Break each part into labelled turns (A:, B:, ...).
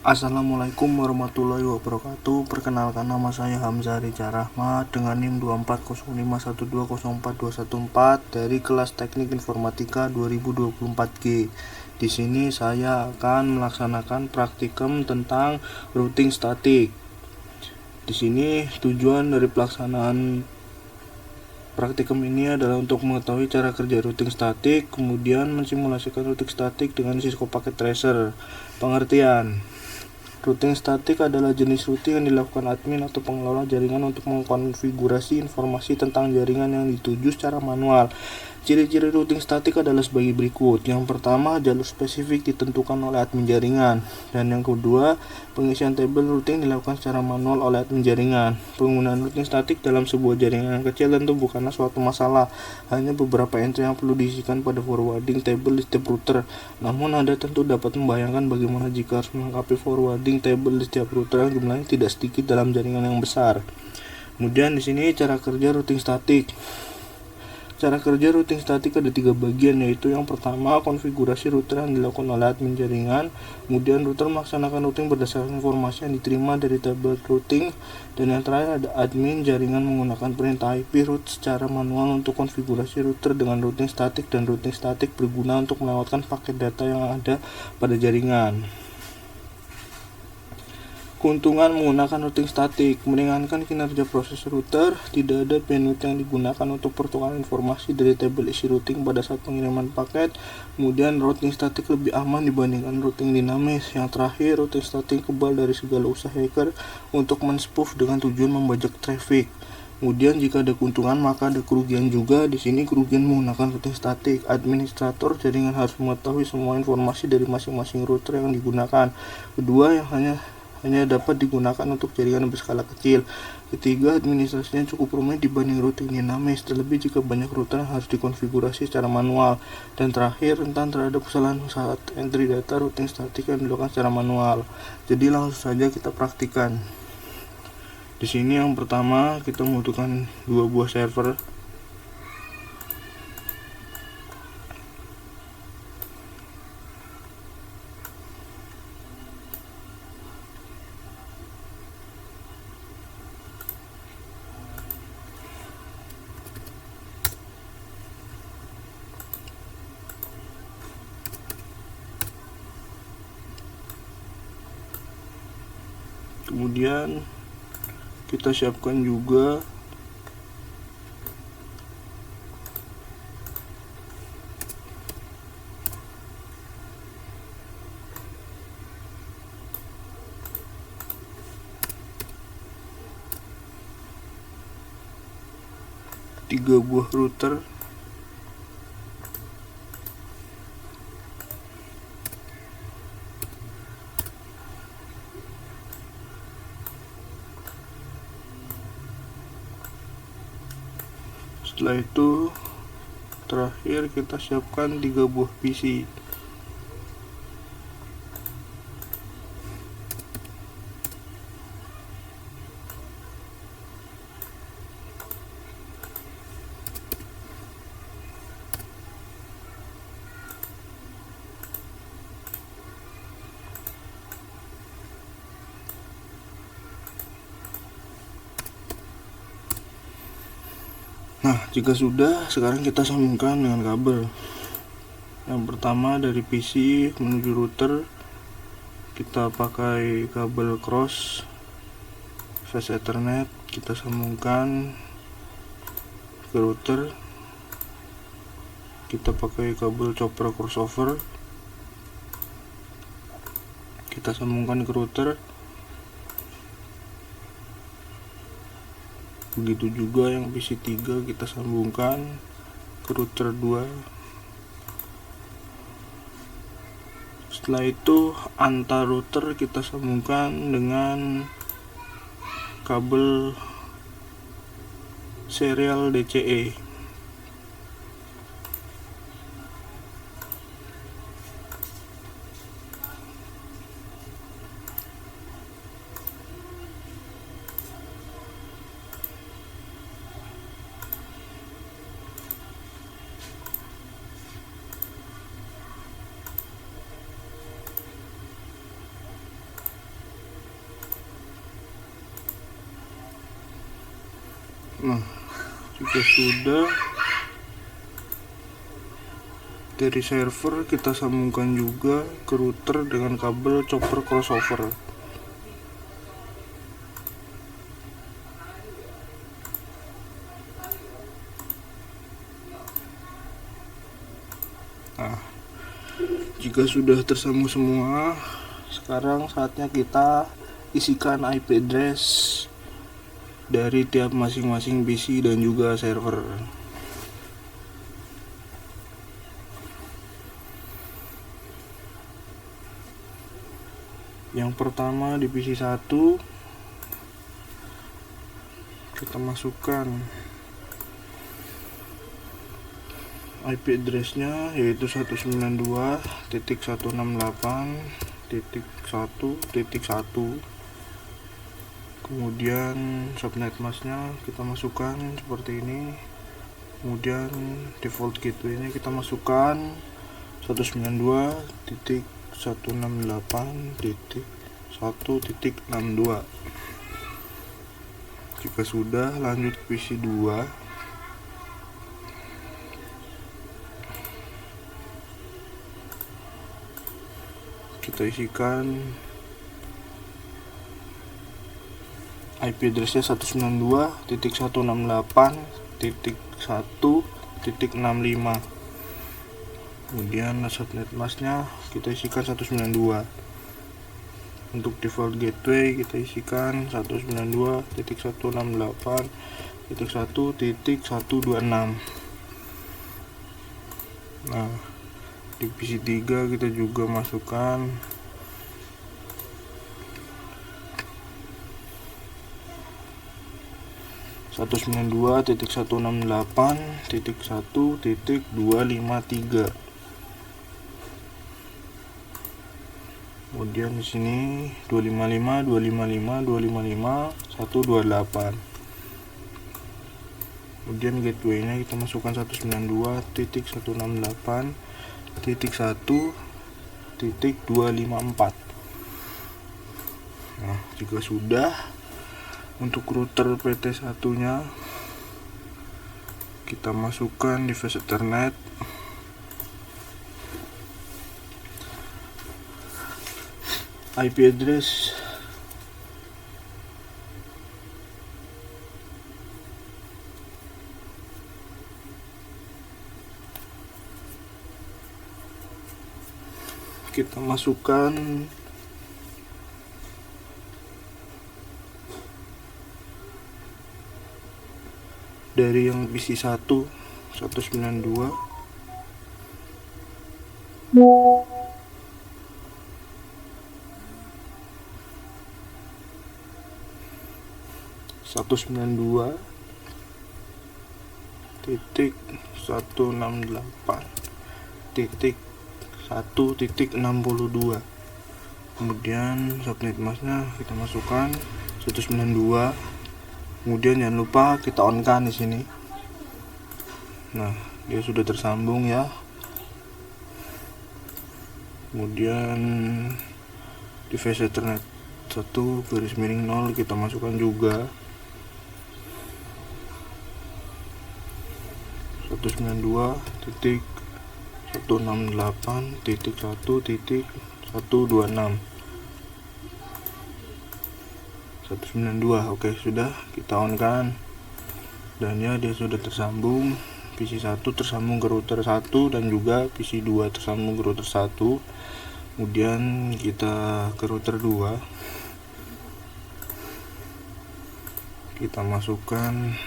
A: Assalamualaikum warahmatullahi wabarakatuh. Perkenalkan, nama saya Hamzah Riza Rahmat dengan NIM 240512042114 dari kelas Teknik Informatika 2024G. Di sini saya akan melaksanakan praktikum tentang routing statik. Di sini tujuan dari pelaksanaan praktikum ini adalah untuk mengetahui cara kerja routing statik, kemudian mensimulasikan routing statik dengan Cisco Packet Tracer. Pengertian: routing statik adalah jenis routing yang dilakukan admin atau pengelola jaringan untuk mengkonfigurasi informasi tentang jaringan yang dituju secara manual. Ciri-ciri routing statik adalah sebagai berikut. Yang pertama, jalur spesifik ditentukan oleh admin jaringan. Dan yang kedua, pengisian tabel routing dilakukan secara manual oleh admin jaringan. Penggunaan routing statik dalam sebuah jaringan yang kecil tentu bukanlah suatu masalah. Hanya beberapa entry yang perlu diisikan pada forwarding table di setiap router. Namun Anda tentu dapat membayangkan bagaimana jika harus melengkapi forwarding table di setiap router yang jumlahnya tidak sedikit dalam jaringan yang besar. Kemudian di sini cara kerja routing statik. Cara kerja routing statik ada 3 bagian, yaitu yang pertama, konfigurasi router yang dilakukan oleh admin jaringan. Kemudian router melaksanakan routing berdasarkan informasi yang diterima dari tabel routing. Dan yang terakhir ada admin jaringan menggunakan perintah IP route secara manual untuk konfigurasi router dengan routing statik, dan routing statik berguna untuk melewatkan paket data yang ada pada jaringan. Keuntungan menggunakan routing statik: meringankan kinerja proses router, tidak ada bandwidth yang digunakan untuk pertukaran informasi dari tabel isi routing pada saat pengiriman paket. Kemudian routing statik lebih aman dibandingkan routing dinamis. Yang terakhir, routing statik kebal dari segala usaha hacker untuk men-spoof dengan tujuan membajak traffic. Kemudian jika ada keuntungan maka ada kerugian juga. Di sini kerugian menggunakan routing statik: administrator jaringan harus mengetahui semua informasi dari masing-masing router yang digunakan. Kedua, yang hanya dapat digunakan untuk jaringan berskala kecil. Ketiga, administrasinya cukup rumit dibanding routing dinamis, terlebih jika banyak router yang harus dikonfigurasi secara manual. Dan terakhir, rentan terhadap kesalahan saat entry data routing statik yang dilakukan secara manual. Jadi langsung saja kita praktikan. Di sini yang pertama kita membutuhkan 2 buah server. Kemudian kita siapkan juga tiga buah router. Setelah itu terakhir kita siapkan 3 buah PC. Nah, jika sudah, sekarang kita sambungkan dengan kabel. Yang pertama dari PC menuju router, kita pakai kabel cross fast ethernet, kita sambungkan ke router. Kita pakai kabel chopper crossover, kita sambungkan ke router. Begitu juga yang PC3 kita sambungkan ke router 2. Setelah itu antar router kita sambungkan dengan kabel serial DCE. Nah, jika sudah, dari server kita sambungkan juga ke router dengan kabel chopper crossover. Nah, jika sudah tersambung semua, sekarang saatnya kita isikan IP address dari tiap masing-masing PC dan juga server. Yang pertama di PC 1 kita masukkan IP address-nya yaitu 192.168.1.1. Kemudian subnet mask-nya kita masukkan seperti ini. Kemudian default gateway-nya kita masukkan 192.168.1.62. Jika sudah, lanjut ke PC 2. Kita isikan IP address-nya 192.168.1.65. Kemudian subnet mask-nya kita isikan 192. Untuk default gateway kita isikan 192.168.1.126. Nah, di PC 3 kita juga masukkan (192.168.1.253). Kemudian di sini 255, 255, 255, 128. Kemudian gateway-nya kita masukkan 192.168.1.254. Nah, jika sudah, untuk router PT1 nya kita masukkan device Ethernet. IP address kita masukkan dari yang PC 1 192 192.168.1.62. Kemudian subnet mask-nya kita masukkan 192. Kemudian jangan lupa kita on kan di sini. Nah, dia sudah tersambung ya. Kemudian device Ethernet 1/0 kita masukkan juga 192.168.1.126 192. Oke, sudah kita on kan, dan ya dia sudah tersambung. PC 1 tersambung ke router 1 dan juga PC 2 tersambung ke router 1. Kemudian kita ke router 2, kita masukkan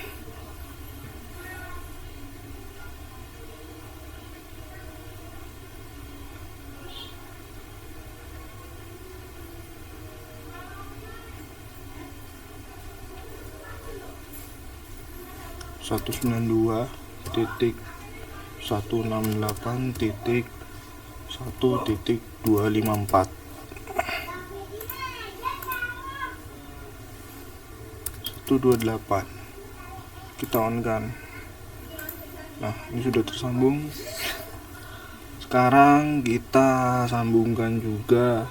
A: (192.168.1.254) 128. Kita on kan. Nah, ini sudah tersambung. Sekarang kita sambungkan juga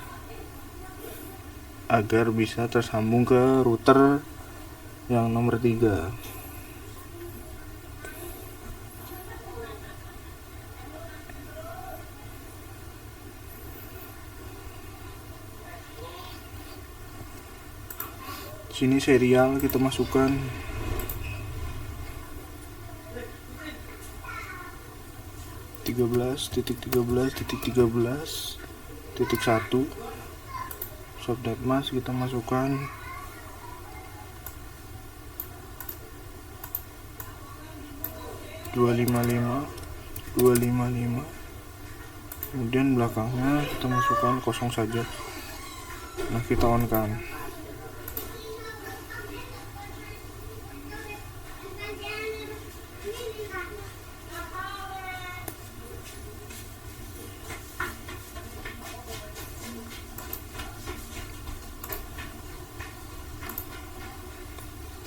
A: agar bisa tersambung ke router yang nomor 3. Sini serial kita masukkan. tiga belas titik 1 subnet mask kita masukkan. dua lima lima, kemudian belakangnya kita masukkan kosong saja. Nah, kita on kan.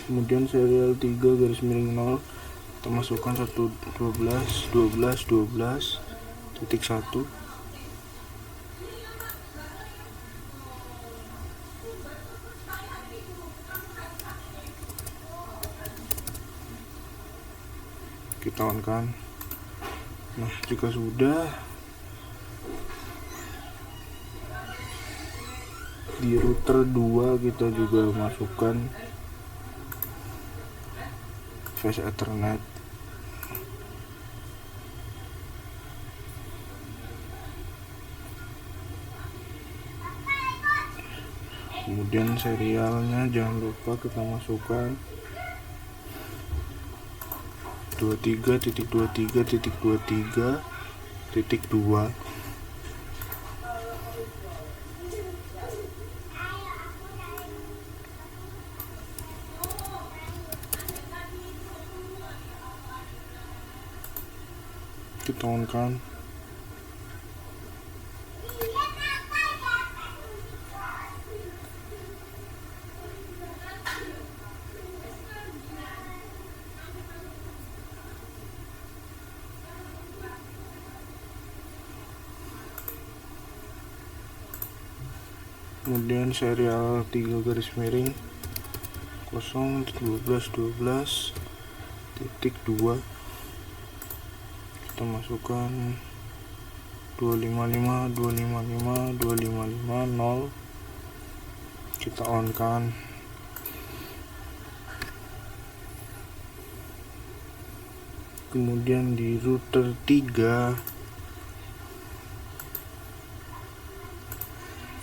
A: Kemudian serial 3/0 kita masukkan 12.1. Kita on kan. Nah, jika sudah, di router 2 kita juga masukkan flash Ethernet. Kemudian serialnya jangan lupa kita masukkan 23.23.23.2. Kita on kan. Kemudian serial 3/0 kita masukkan 255 kita on kan. Kemudian di router 3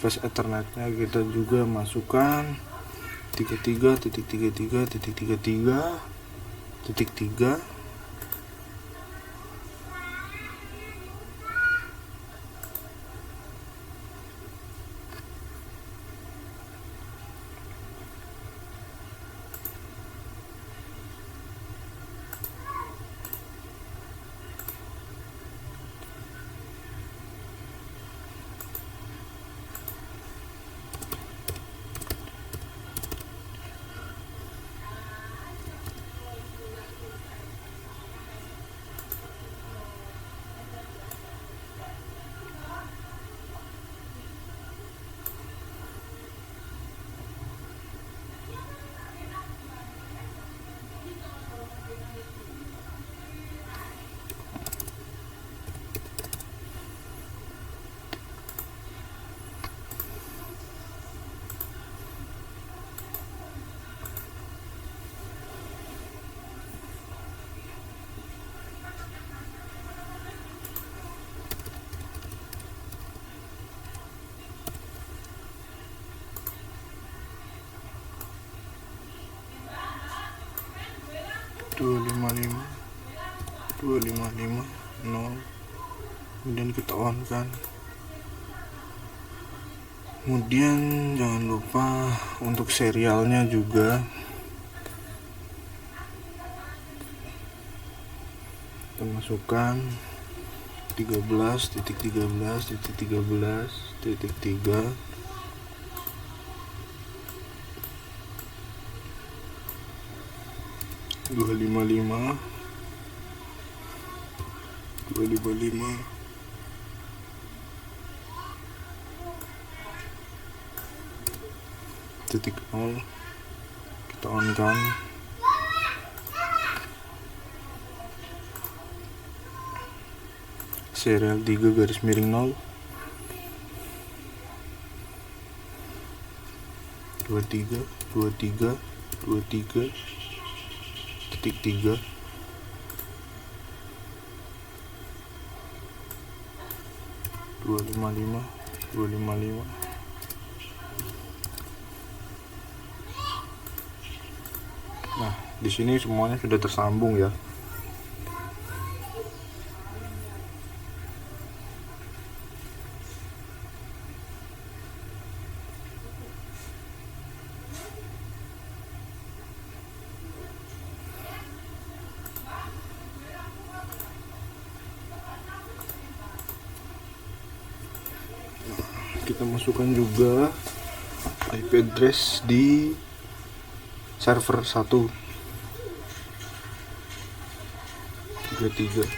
A: flash Ethernetnya kita juga masukkan 33.33.33.3. Dua lima lima 0. Kemudian kita on kan. Kemudian jangan lupa untuk serialnya juga kita masukkan 13.13.13.3 255 titik 0 kita on kan. Serial 3/0 23 23 23 titik 3 255 255. Nah, di sini semuanya sudah tersambung ya. Kita masukkan juga IP address di server 1 33.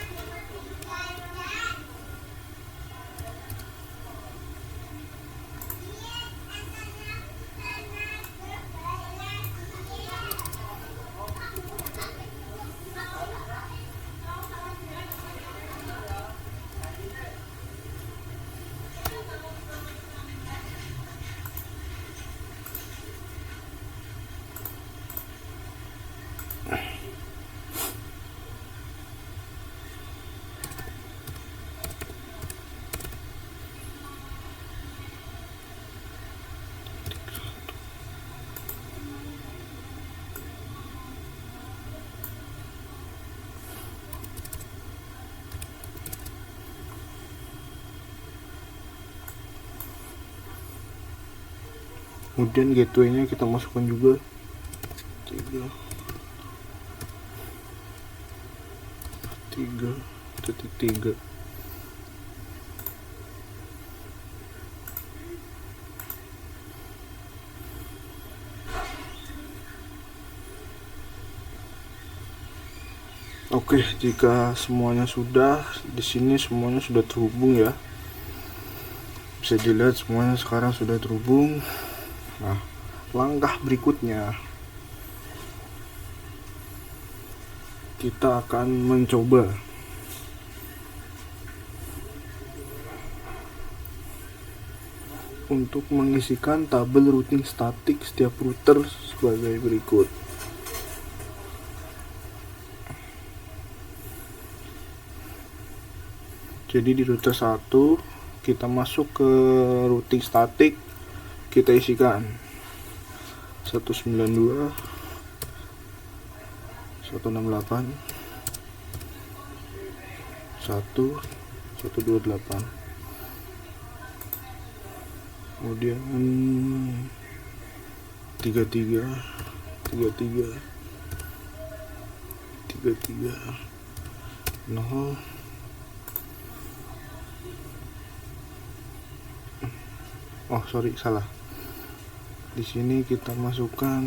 A: Kemudian gateway-nya kita masukkan juga 3 titik 3. Oke, jika semuanya sudah, di sini semuanya sudah terhubung ya. Bisa dilihat semuanya sekarang sudah terhubung. Nah, langkah berikutnya kita akan mencoba untuk mengisikan tabel routing statik setiap router sebagai berikut. Jadi di router 1 kita masuk ke routing statik, kita isikan 192 168 128. Kemudian 33 33 0. Oh sorry, salah. Di sini kita masukkan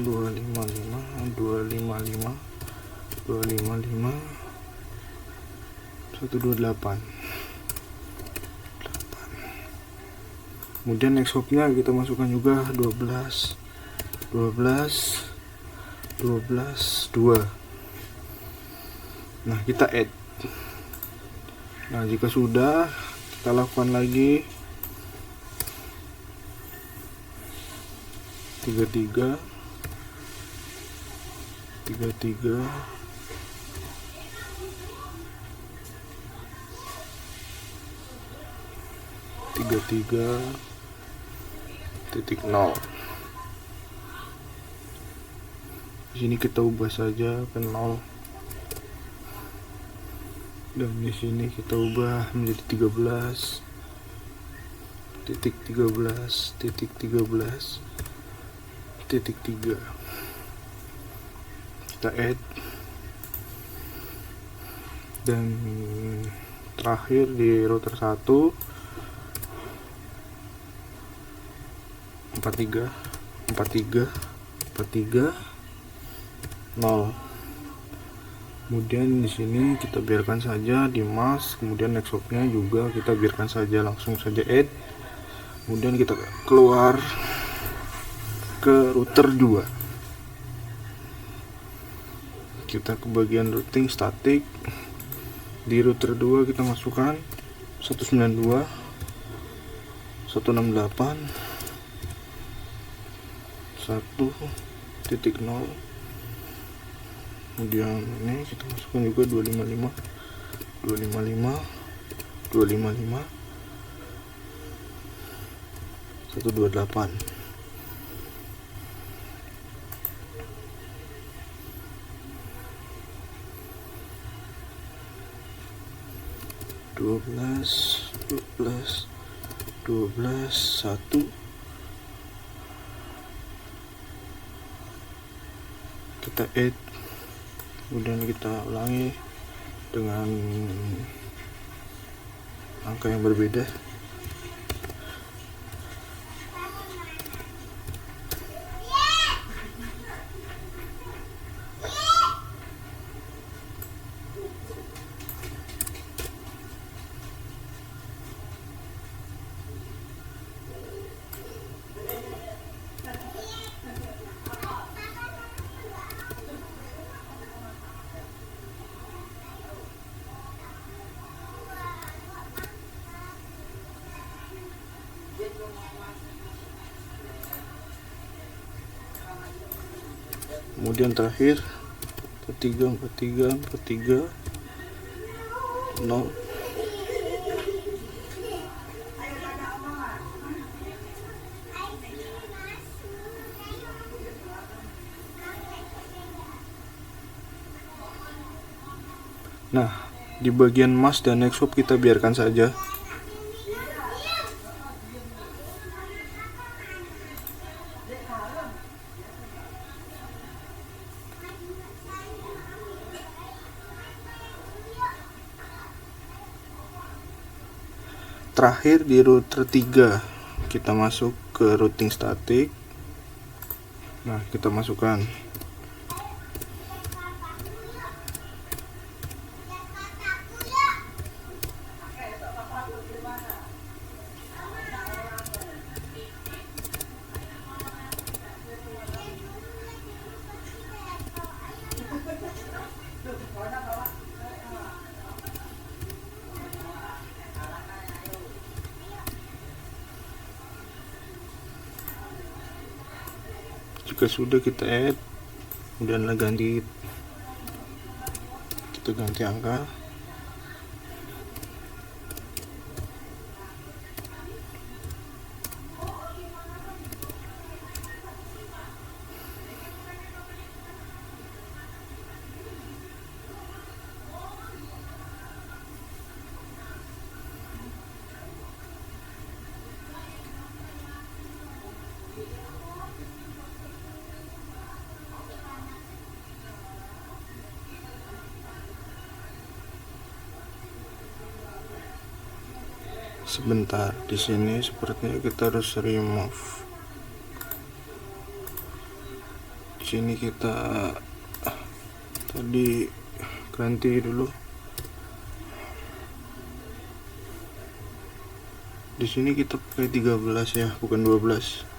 A: 255 255 255 128. Kemudian next hopnya kita masukkan juga 12 12 12 2. Nah, kita add. Nah, jika sudah, kita lakukan lagi 33 33 33.0. Di sini kita ubah saja ke 0. Dan di sini kita ubah menjadi 13 titik 13 titik 13 titik 3. Kita add, dan terakhir di router 1 43 43 43 0. Kemudian di sini kita biarkan saja di mask. Kemudian next hopnya juga kita biarkan saja, langsung saja add. Kemudian kita keluar ke router 2. Kita ke bagian routing statik. Di router 2 kita masukkan 192 168 1.0. Kemudian ini kita masukkan juga 255 128. Dua belas 1 kita add, kemudian kita ulangi dengan angka yang berbeda. Kemudian terakhir 43 0. Nah, di bagian mask dan next swap kita biarkan saja. Terakhir di router 3 kita masuk ke routing static. Nah, kita masukkan jika sudah kita add, kemudian kita ganti angka. Sebentar, di sini sepertinya kita harus remove. Di sini kita tadi ganti dulu. Di sini kita pakai 13 ya, bukan 12.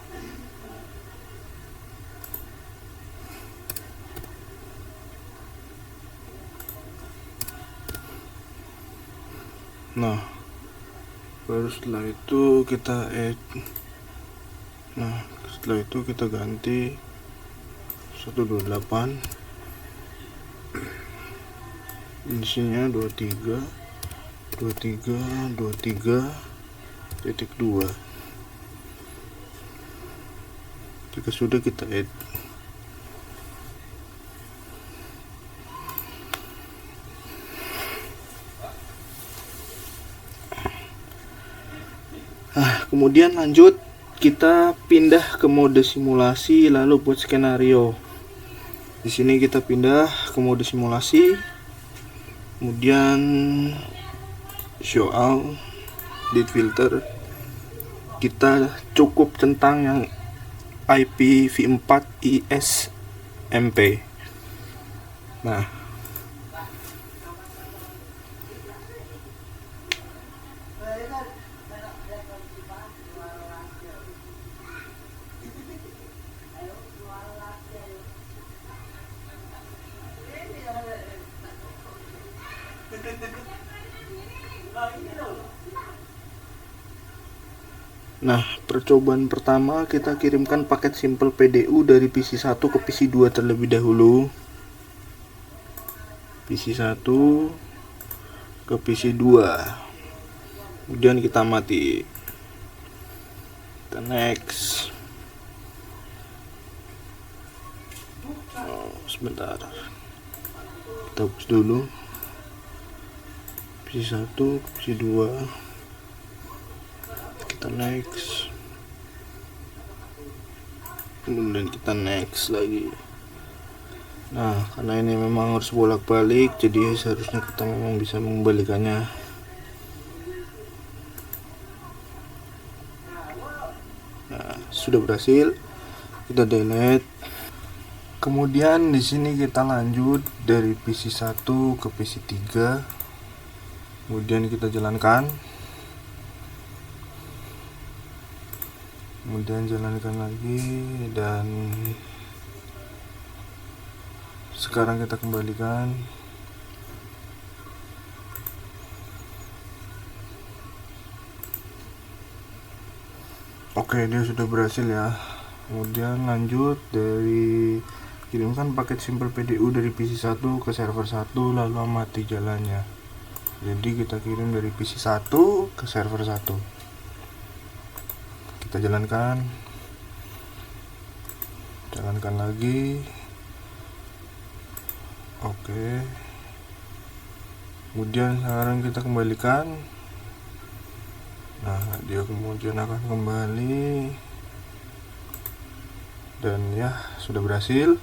A: Nah, baru setelah itu kita add. Nah, setelah itu kita ganti 128, isinya 23.2. Jika sudah kita add. Kemudian lanjut kita pindah ke mode simulasi, lalu buat skenario. Di sini kita pindah ke mode simulasi, kemudian show all, delete filter. Kita cukup tentang yang IPv4 ISMP. Nah, Percobaan pertama, kita kirimkan paket simple PDU dari PC1 ke PC2 terlebih dahulu. PC1 ke PC2. Kemudian kita mati. Kita next. Sebentar. Kita hapus dulu. PC1 ke PC2. Kita next. Kemudian kita next lagi. Nah, karena ini memang harus bolak-balik, jadi seharusnya kita memang bisa mengembalikannya. Nah, sudah berhasil. Kita delete. Kemudian di sini kita lanjut dari PC1 ke PC3. Kemudian kita jalankan. Kemudian jalankan lagi, dan sekarang kita kembalikan. Oke, dia sudah berhasil ya. Kemudian lanjut dari kirimkan paket simple PDU dari PC1 ke server 1 lalu amati jalannya. Jadi kita kirim dari PC1 ke server 1. Kita jalankan lagi. Oke, kemudian sekarang kita kembalikan. Nah, dia kemudian akan kembali, dan ya sudah berhasil.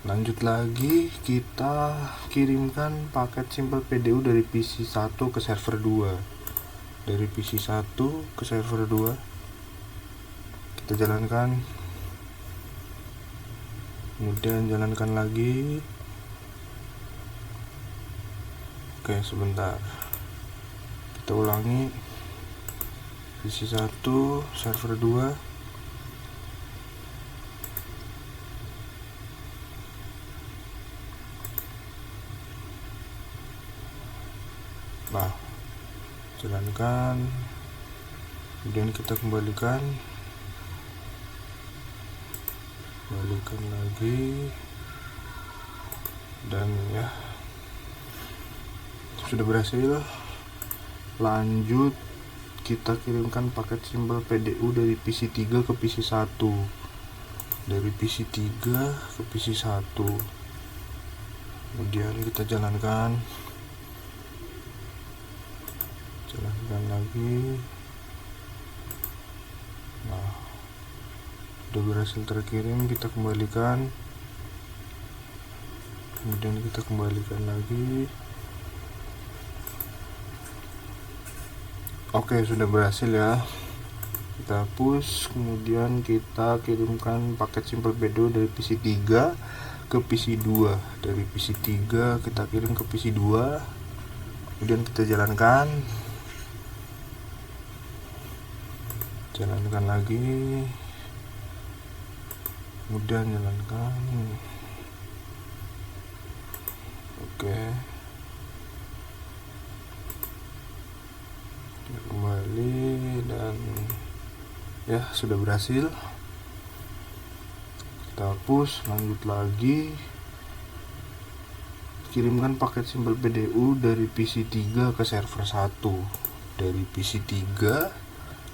A: Lanjut lagi, kita kirimkan paket simple PDU dari PC1 ke server 2. Dari PC1 ke server 2 kita jalankan, kemudian jalankan lagi. Oke, sebentar, kita ulangi. PC1 server 2. Nah, jalankan, kemudian kita kembalikan lagi, dan ya sudah berhasil. Lanjut, kita kirimkan paket simple PDU dari PC3 ke PC1. Dari PC3 ke PC1. Kemudian kita jalankan lagi. Nah, sudah berhasil terkirim, kita kembalikan. Kemudian kita kembalikan lagi. Oke, sudah berhasil ya. Kita hapus, kemudian kita kirimkan paket simple PDU dari PC3 ke PC2. Dari PC3 kita kirim ke PC2. Kemudian kita jalankan lagi, kemudian jalankan. Oke, kita kembali, dan ya sudah berhasil. Kita hapus, lanjut lagi. Kirimkan paket simple PDU dari PC3 ke server 1. Dari PC3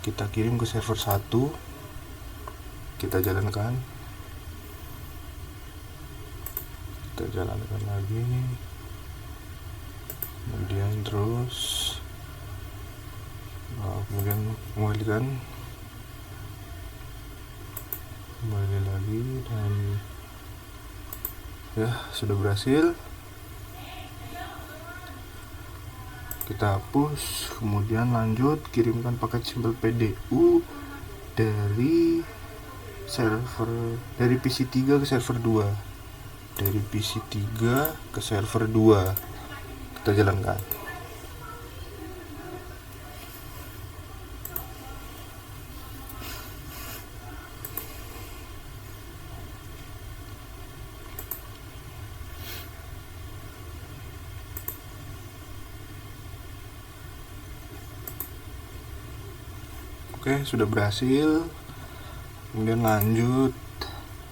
A: kita kirim ke server 1. Kita jalankan lagi, kemudian terus. Nah, kemudian kembali lagi, dan ya sudah berhasil. Kita hapus, kemudian lanjut kirimkan paket simple PDU dari PC3 ke server 2. Dari PC3 ke server 2 kita jalankan. Oke, sudah berhasil. Kemudian lanjut,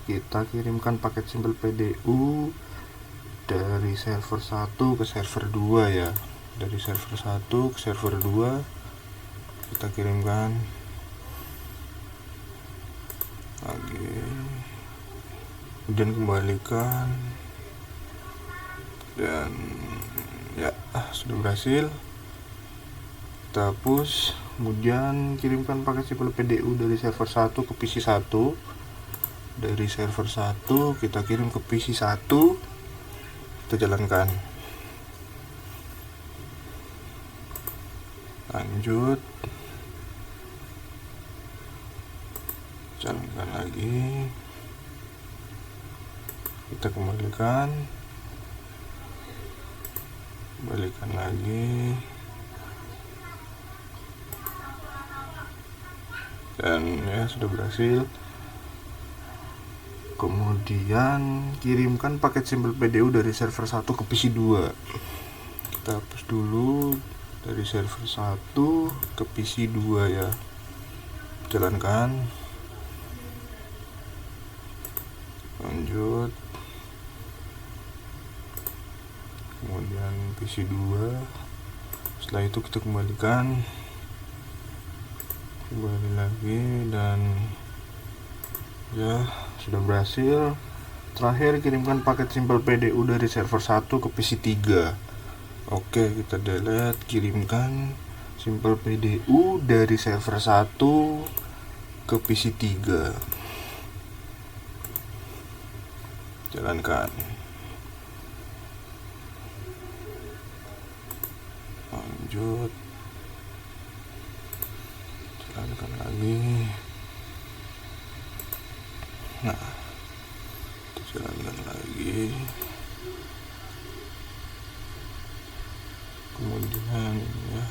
A: kita kirimkan paket simpel PDU dari server 1 ke server 2 ya. Dari server 1 ke server 2 kita kirimkan lagi, kemudian kembalikan, dan ya sudah berhasil. Kita hapus, kemudian kirimkan paket simpel PDU dari server 1 ke PC 1. Dari server 1 kita kirim ke PC 1, kita jalankan. Lanjut, jalankan lagi, kita kembalikan lagi, dan ya sudah berhasil. Kemudian kirimkan paket simpel PDU dari server 1 ke PC 2. Kita hapus dulu, dari server 1 ke PC 2 ya, jalankan. Lanjut, kemudian PC 2. Setelah itu kita kembalikan, kembali lagi, dan ya sudah berhasil. Terakhir, kirimkan paket simpel PDU dari server 1 ke PC 3. Oke, kita delete, kirimkan simpel PDU dari server 1 ke PC 3, jalankan. Lanjut, jalankan lagi. Nah, kita jalankan lagi. Kemudian ya.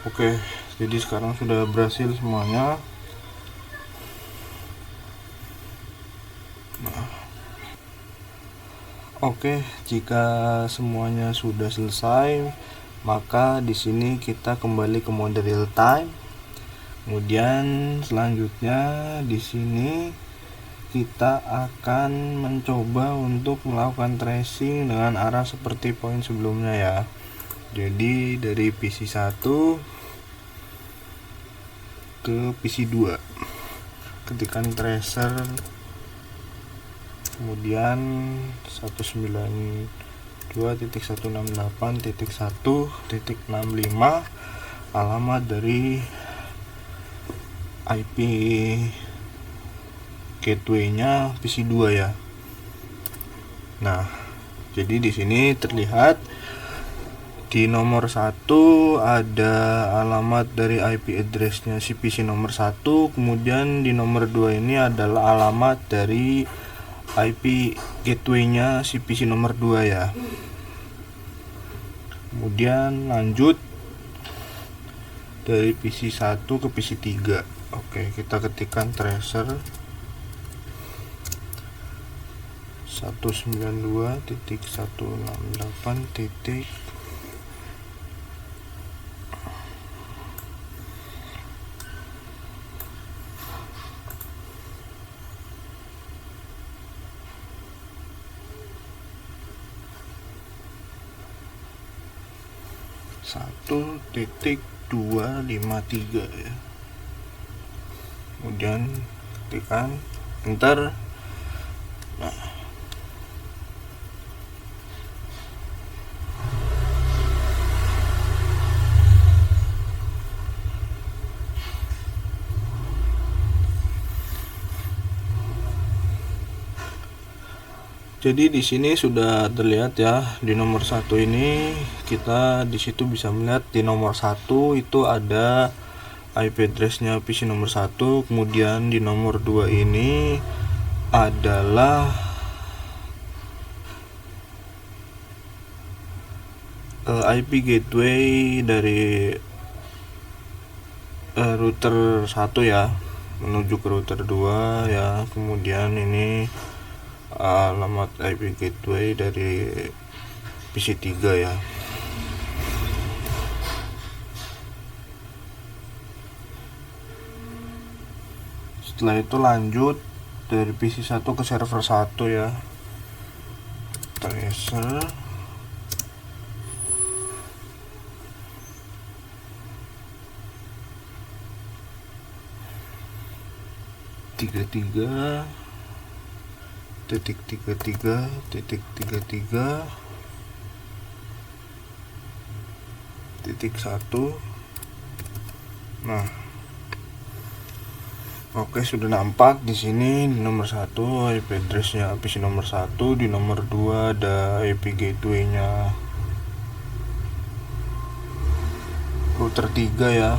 A: Oke, jadi sekarang sudah berhasil semuanya. Oke, jika semuanya sudah selesai, maka di sini kita kembali ke mode real time. Kemudian selanjutnya di sini kita akan mencoba untuk melakukan tracing dengan arah seperti poin sebelumnya ya. Jadi dari PC 1 ke PC 2, ketikkan tracer, kemudian 192.168.1.65 alamat dari IP gateway-nya PC 2 ya. Nah, jadi di sini terlihat di nomor 1 ada alamat dari IP address-nya si PC nomor 1, kemudian di nomor 2 ini adalah alamat dari IP gateway-nya si PC nomor 2 ya. Kemudian lanjut dari PC 1 ke PC 3. Oke, kita ketikkan tracer 192.168. Satu titik 253 ya. Kemudian ketikkan enter. Nah, jadi di sini sudah terlihat ya, di nomor 1 ini kita di situ bisa melihat di nomor 1 itu ada IP address-nya PC nomor 1, kemudian di nomor 2 ini adalah IP gateway dari router 1 ya menuju ke router 2 ya. Kemudian ini alamat IP gateway dari PC 3 ya. Setelah itu lanjut dari PC 1 ke server 1 ya. Tracer tiga tiga titik 33 titik 33 titik 1. Nah, oke, sudah nampak di sini. Di nomor 1 IP address-nya PC nomor 1, di nomor 2 ada IP gateway-nya router 3 ya.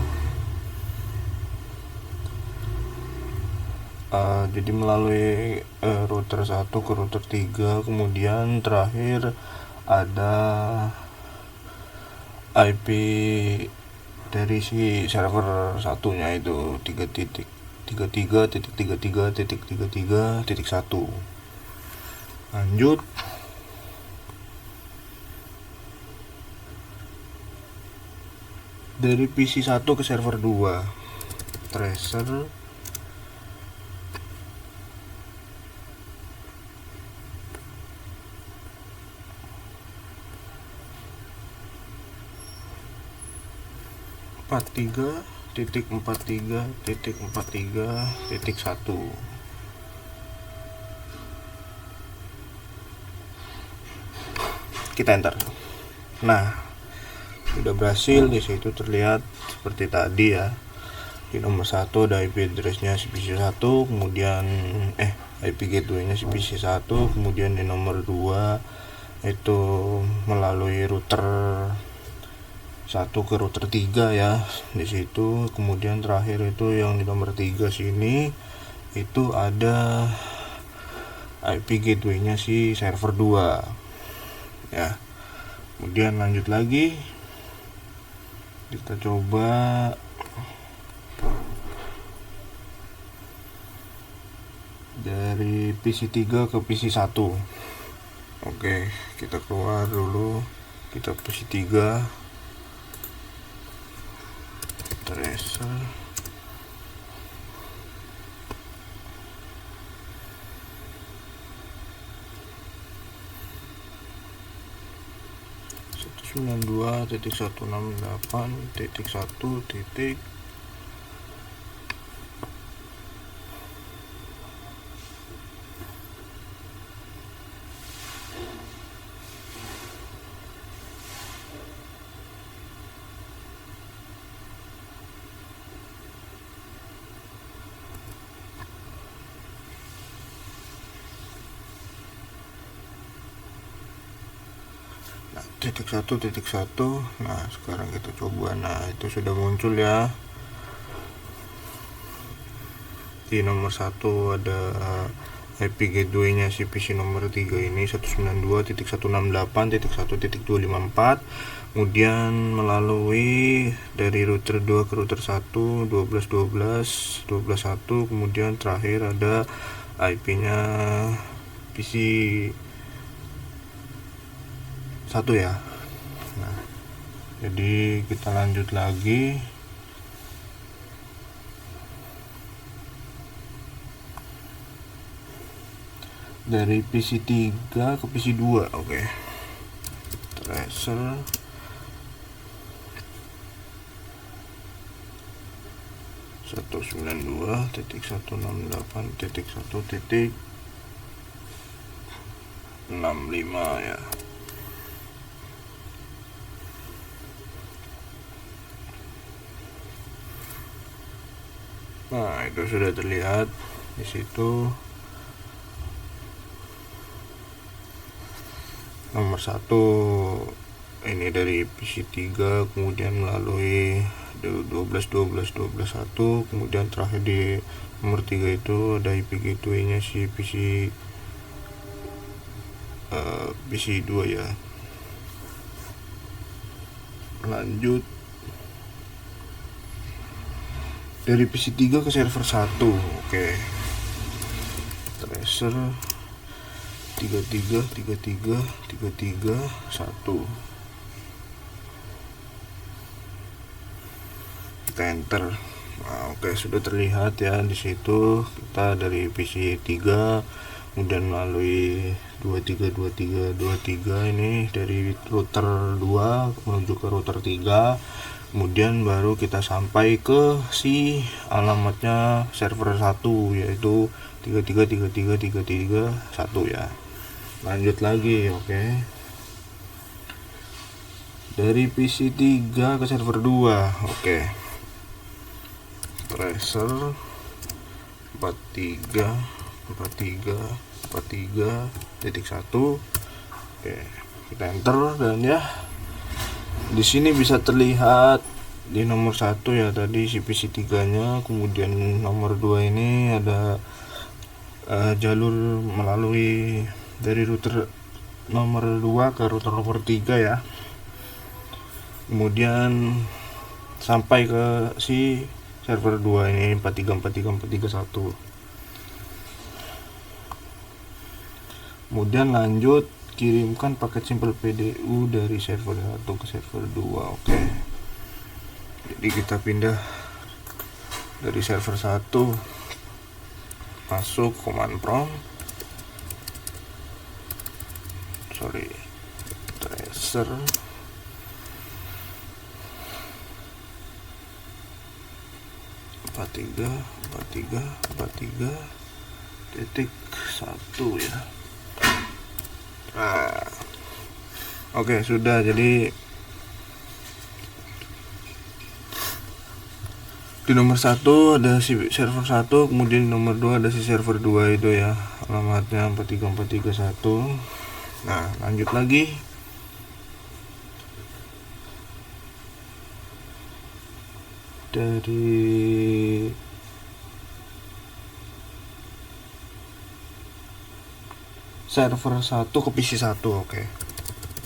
A: Jadi melalui router 1 ke router 3, kemudian terakhir ada IP dari si server satunya itu 3.33.33.33.1. Lanjut dari PC 1 ke server 2, tracer empat tiga titik 43.43.1. Kita enter. Nah, sudah berhasil. Di situ terlihat seperti tadi ya. Di nomor 1 ada IP address-nya PC 1, kemudian IP gateway-nya PC 1, kemudian di nomor 2 itu melalui router 1 ke router 3 ya di situ. Kemudian terakhir itu yang di nomor 3 sini itu ada IP gateway-nya si server 2 ya. Kemudian lanjut lagi, kita coba dari PC 3 ke PC 1. Oke, kita keluar dulu, kita PC 3, tracer sembilan dua titik 168 titik 1 titik titik 1. Nah, sekarang kita coba. Nah, itu sudah muncul ya. Di nomor 1 ada IP gateway-nya si PC nomor 3 ini 192.168.1.254. Kemudian melalui dari router 2 ke router 1 12.12.12.1. Kemudian terakhir ada IP-nya PC 1 ya. Nah, jadi kita lanjut lagi. Dari PC 3 ke PC 2. Oke. Tracer satu sembilan dua titik 168.1.65 ya. Nah, itu sudah terlihat di situ. Nomor 1 ini dari PC 3, kemudian melalui 12.12.12.1, kemudian terakhir di nomor 3 itu ada IP gateway-nya si PC 2 ya. Lanjut dari PC 3 ke server 1. Oke. Tracer 33.33.33.1. Kita enter. Nah, oke, sudah terlihat ya di situ kita dari PC 3 kemudian melalui 232323 ini dari router 2 menuju ke router 3, kemudian baru kita sampai ke si alamatnya server 1 yaitu 33333331 ya. Lanjut lagi, oke. Dari PC 3 ke server 2, oke. Tracer 434343.1. Oke, kita enter dan ya di sini bisa terlihat di nomor 1 ya tadi si PC 3 nya, kemudian nomor 2 ini ada jalur melalui dari router nomor 2 ke router nomor 3 ya, kemudian sampai ke si server 2 ini 434341. Kemudian lanjut kirimkan paket simple PDU dari server 1 ke server 2. Oke. Jadi kita pindah dari server 1 masuk command prompt. Tracer 434343.1 ya. Nah, oke, sudah. Jadi di nomor 1 ada si server 1, kemudian di nomor 2 ada si server 2 itu ya, alamatnya 434331. Nah, lanjut lagi. Dari server 1 ke PC 1, oke.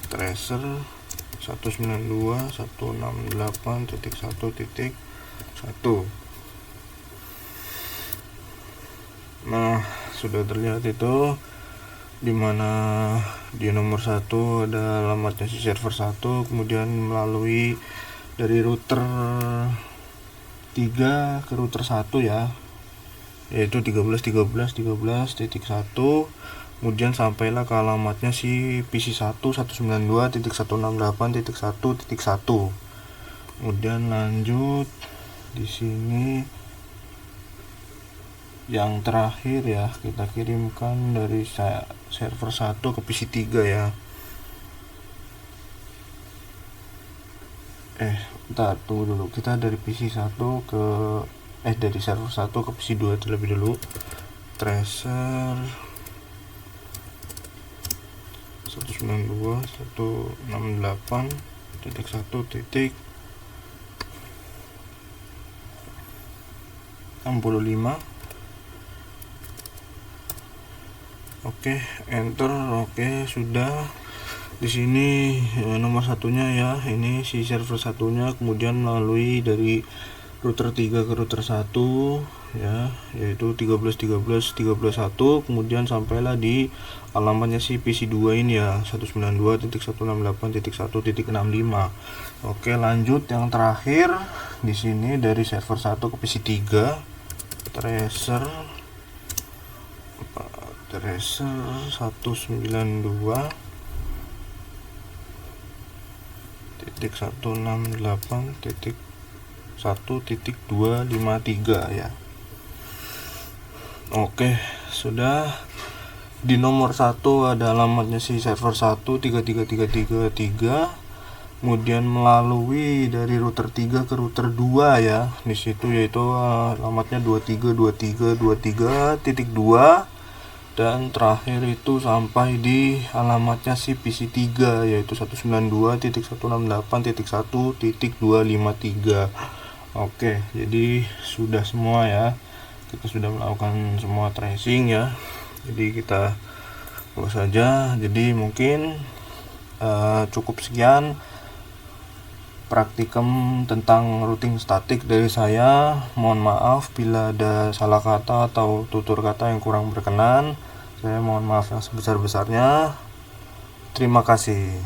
A: Tracer 192.168.1.1. Nah, sudah terlihat itu dimana di nomor 1 ada alamatnya si server 1, kemudian melalui dari router 3 ke router 1 ya, yaitu 13.13.13.1, kemudian sampailah ke alamatnya si PC 1 192.168.1.1. Kemudian lanjut di sini yang terakhir ya, kita kirimkan dari server 1 ke PC 3 ya. Bentar, tunggu dulu. Kita dari PC 1 ke dari server 1 ke PC 2 terlebih dulu. Tracer 192.168.65. Oke, enter. Oke, sudah. Di sini nomor satunya ya, ini si server satunya, kemudian melalui dari router 3 ke router 1 ya, yaitu 13.13.13.1, kemudian sampailah di alamatnya si PC 2 ini ya, 192.168.1.65. Oke, lanjut yang terakhir di sini dari server 1 ke PC 3. Tracer 192.168.1.253 ya. Oke, sudah. Di nomor 1 ada alamatnya si server 1 33333, kemudian melalui dari router 3 ke router 2 ya, di situ yaitu alamatnya 232323.2, dan terakhir itu sampai di alamatnya si PC 3 yaitu 192.168.1.253. Oke, jadi sudah semua ya, kita sudah melakukan semua tracing ya. Jadi kita close saja. Jadi mungkin cukup sekian praktikum tentang routing statik dari saya. Mohon maaf bila ada salah kata atau tutur kata yang kurang berkenan. Saya mohon maaf yang sebesar-besarnya. Terima kasih.